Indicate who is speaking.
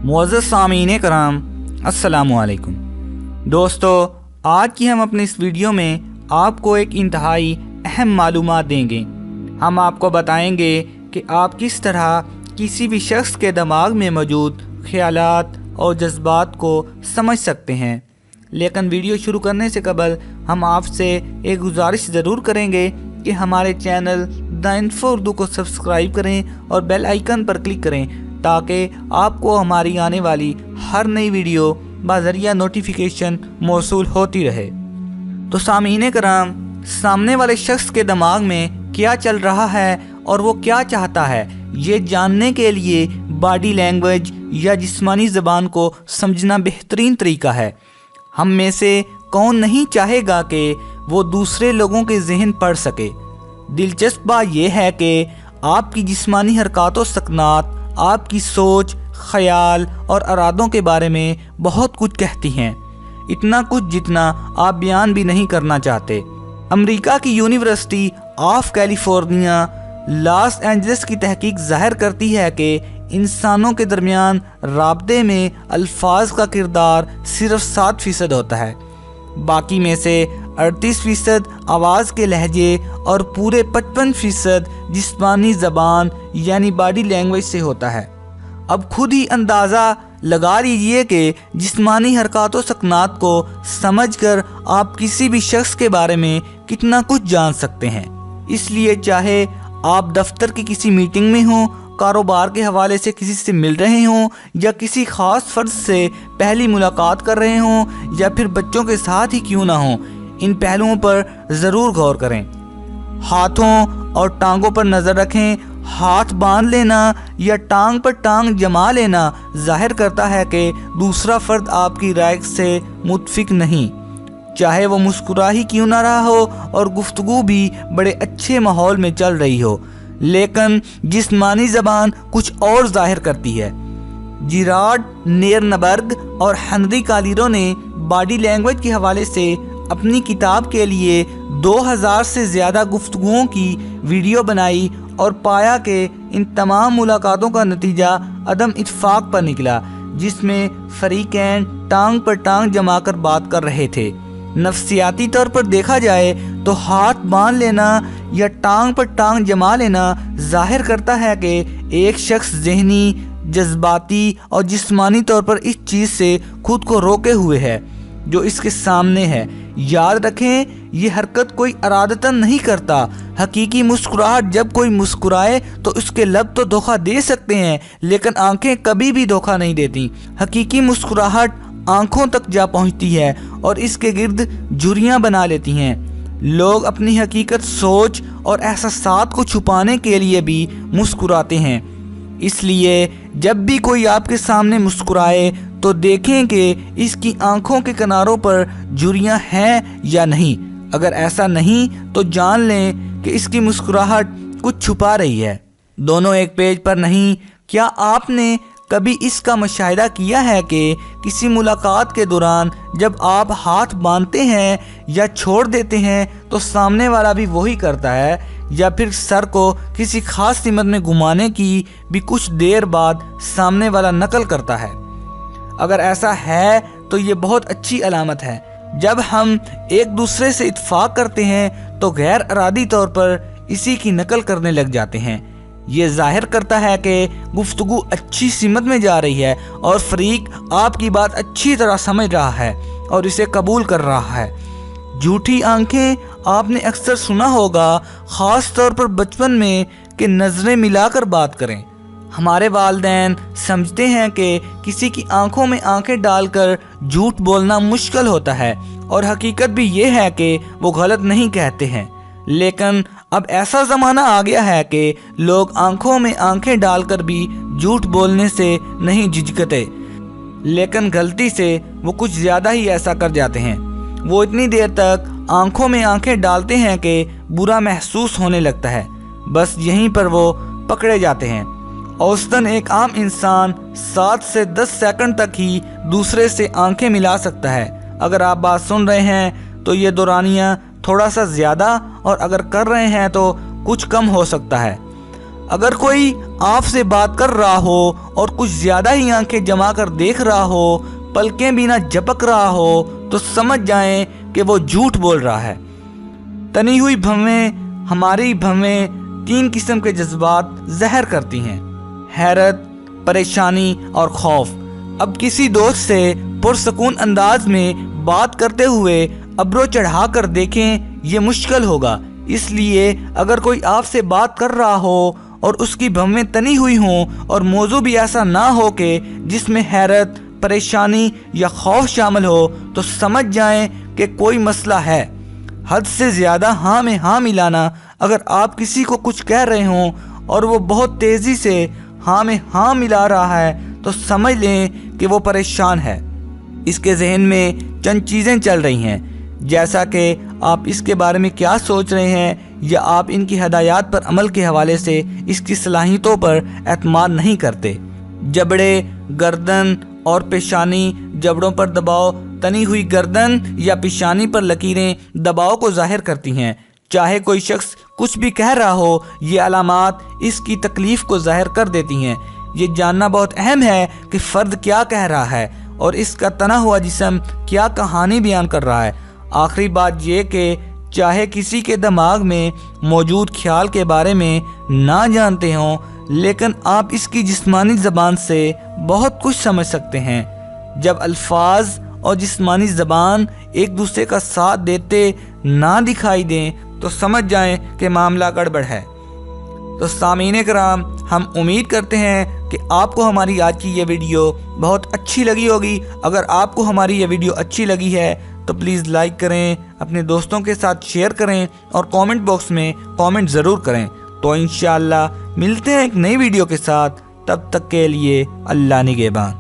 Speaker 1: मुअज़्ज़ज़ सामीन कराम, अस्सलामु अलैकुम। दोस्तों, आज की हम अपनी इस वीडियो में आपको एक इंतहाई अहम मालूमात देंगे। हम आपको बताएंगे कि आप किस तरह किसी भी शख्स के दिमाग में मौजूद ख्यालात और जज्बात को समझ सकते हैं। लेकिन वीडियो शुरू करने से कबल हम आपसे एक गुजारिश ज़रूर करेंगे कि हमारे चैनल द इन्फो उर्दू को सब्सक्राइब करें और बेल आइकन पर क्लिक करें ताकि आपको हमारी आने वाली हर नई वीडियो बाज़रिया नोटिफिकेशन मौसूल होती रहे। तो सामीन कराम, सामने वाले शख्स के दिमाग में क्या चल रहा है और वो क्या चाहता है, ये जानने के लिए बॉडी लैंग्वेज या जिस्मानी ज़बान को समझना बेहतरीन तरीका है। हम में से कौन नहीं चाहेगा कि वो दूसरे लोगों के जहन पढ़ सके। दिलचस्प बात यह है कि आपकी जिस्मानी हरकत व सकनात आपकी सोच, ख्याल और इरादों के बारे में बहुत कुछ कहती हैं, इतना कुछ जितना आप बयान भी नहीं करना चाहते। अमेरिका की university of California Los Angeles की तहकीक ज़ाहिर करती है कि इंसानों के दरमियान राब्ते में अल्फाज का किरदार सिर्फ 7% होता है। बाकी में से 38% आवाज़ के लहजे और पूरे 55% जिस्मानी ज़बान यानी बॉडी लैंग्वेज से होता है। अब खुद ही अंदाज़ा लगा लीजिए कि जिस्मानी हरकत व सकनात को समझकर आप किसी भी शख्स के बारे में कितना कुछ जान सकते हैं। इसलिए चाहे आप दफ्तर की किसी मीटिंग में हों, कारोबार के हवाले से किसी से मिल रहे हों या किसी ख़ास फ़र्द से पहली मुलाकात कर रहे हों या फिर बच्चों के साथ ही क्यों ना हों, इन पहलुओं पर ज़रूर गौर करें। हाथों और टांगों पर नज़र रखें। हाथ बांध लेना या टांग पर टांग जमा लेना जाहिर करता है कि दूसरा फ़र्द आपकी राय से मुत्फिक नहीं, चाहे वो मुस्कुरा ही क्यों ना रहा हो और गुफ्तगू भी बड़े अच्छे माहौल में चल रही हो। लेकिन जिस्मानी ज़बान कुछ और जाहिर करती है। जिराड नेरनबर्ग और हेनरी कालिरो ने बॉडी लैंग्वेज के हवाले से अपनी किताब के लिए 2000 से ज़्यादा गुफ्तगुओं की वीडियो बनाई और पाया कि इन तमाम मुलाकातों का नतीजा अदम इत्फाक पर निकला, जिसमें फरीकैन टांग पर टांग जमा कर बात कर रहे थे। नफ्सियाती तौर पर देखा जाए तो हाथ बांध लेना या टांग पर टांग जमा लेना जाहिर करता है कि एक शख्स ज़हनी, जज्बाती और जिस्मानी तौर पर इस चीज़ से खुद को रोके हुए है जो इसके सामने है। याद रखें, ये हरकत कोई इरादतन नहीं करता। हकीकी मुस्कुराहट, जब कोई मुस्कुराए तो उसके लब तो धोखा दे सकते हैं लेकिन आंखें कभी भी धोखा नहीं देती। हकीकी मुस्कुराहट आंखों तक जा पहुंचती है और इसके गिर्द झुर्रियां बना लेती हैं। लोग अपनी हकीकत, सोच और एहसासात को छुपाने के लिए भी मुस्कुराते हैं। इसलिए जब भी कोई आपके सामने मुस्कुराए तो देखें कि इसकी आंखों के किनारों पर झुर्रियां हैं या नहीं। अगर ऐसा नहीं तो जान लें कि इसकी मुस्कुराहट कुछ छुपा रही है। दोनों एक पेज पर नहीं। क्या आपने कभी इसका मुशाहिदा किया है कि किसी मुलाकात के दौरान जब आप हाथ बांधते हैं या छोड़ देते हैं तो सामने वाला भी वही करता है, या फिर सर को किसी खास सिमत में घुमाने की भी कुछ देर बाद सामने वाला नकल करता है? अगर ऐसा है तो ये बहुत अच्छी अलामत है। जब हम एक दूसरे से इत्फाक करते हैं तो गैर इरादी तौर पर इसी की नकल करने लग जाते हैं। ये जाहिर करता है कि गुफ्तगू अच्छी सिमत में जा रही है और फरीक आपकी बात अच्छी तरह समझ रहा है और इसे कबूल कर रहा है। झूठी आंखें आपने अक्सर सुना होगा, ख़ास तौर पर बचपन में, कि नज़रें मिलाकर बात करें। हमारे वालिदैन समझते हैं कि किसी की आंखों में आंखें डालकर झूठ बोलना मुश्किल होता है और हकीकत भी ये है कि वो गलत नहीं कहते हैं। लेकिन अब ऐसा ज़माना आ गया है कि लोग आंखों में आंखें डालकर भी झूठ बोलने से नहीं झिझकते, लेकिन गलती से वो कुछ ज़्यादा ही ऐसा कर जाते हैं। वो इतनी देर तक आंखों में आंखें डालते हैं कि बुरा महसूस होने लगता है। बस यहीं पर वो पकड़े जाते हैं। औसतन एक आम इंसान 7 से 10 सेकंड तक ही दूसरे से आंखें मिला सकता है। अगर आप बात सुन रहे हैं तो ये दौरानिया थोड़ा सा ज़्यादा, और अगर कर रहे हैं तो कुछ कम हो सकता है। اگر کوئی آپ سے بات کر رہا ہو اور کچھ زیادہ ہی آنکھیں جما کر دیکھ رہا ہو، پلکیں بھی نہ جھپک رہا ہو، تو سمجھ جائیں کہ وہ جھوٹ بول رہا ہے۔ تنی ہوئی بھویں ہماری بھویں 3 قسم کے جذبات ظاہر کرتی ہیں: حیرت، پریشانی اور خوف۔ اب کسی دوست سے پرسکون انداز میں بات کرتے ہوئے ابرو چڑھا کر دیکھیں، یہ مشکل ہوگا۔ اس لیے اگر کوئی آپ سے بات کر رہا ہو اور اس کی بھویں تنی ہوئی ہوں اور موضوع بھی ایسا نہ ہو کہ جس میں حیرت، پریشانی یا خوف شامل ہو، تو سمجھ جائیں کہ کوئی مسئلہ ہے۔ حد سے زیادہ ہاں میں ہاں ملانا۔ اگر آپ کسی کو کچھ کہہ رہے ہوں اور وہ بہت تیزی سے ہاں میں ہاں ملا رہا ہے، تو سمجھ لیں کہ وہ پریشان ہے۔ اس کے ذہن میں چند چیزیں چل رہی ہیں، جیسا کہ آپ اس کے بارے میں کیا سوچ رہے ہیں، یا آپ ان کی ہدایات پر عمل کے حوالے سے اس کی صلاحیتوں پر اعتماد نہیں کرتے۔ جبڑے، گردن اور پیشانی۔ جبڑوں پر دباؤ، تنی ہوئی گردن یا پیشانی پر لکیریں دباؤ کو ظاہر کرتی ہیں۔ چاہے کوئی شخص کچھ بھی کہہ رہا ہو، یہ علامات اس کی تکلیف کو ظاہر کر دیتی ہیں۔ یہ جاننا بہت اہم ہے کہ فرد کیا کہہ رہا ہے اور اس کا تنا ہوا جسم کیا کہانی بیان کر رہا ہے۔ آخری بات یہ کہ چاہے کسی کے دماغ میں موجود خیال کے بارے میں نہ جانتے ہوں، لیکن آپ اس کی جسمانی زبان سے بہت کچھ سمجھ سکتے ہیں۔ جب الفاظ اور جسمانی زبان ایک دوسرے کا ساتھ دیتے نہ دکھائی دیں، تو سمجھ جائیں کہ معاملہ گڑبڑ ہے۔ تو سامعین کرام، ہم امید کرتے ہیں کہ آپ کو ہماری آج کی یہ ویڈیو بہت اچھی لگی ہوگی۔ اگر آپ کو ہماری یہ ویڈیو اچھی لگی ہے تو پلیز لائک کریں، اپنے دوستوں کے ساتھ شیئر کریں اور کامنٹ باکس میں کامنٹ ضرور کریں۔ تو انشاءاللہ ملتے ہیں ایک نئی ویڈیو کے ساتھ، تب تک کے لیے اللہ نگہبان۔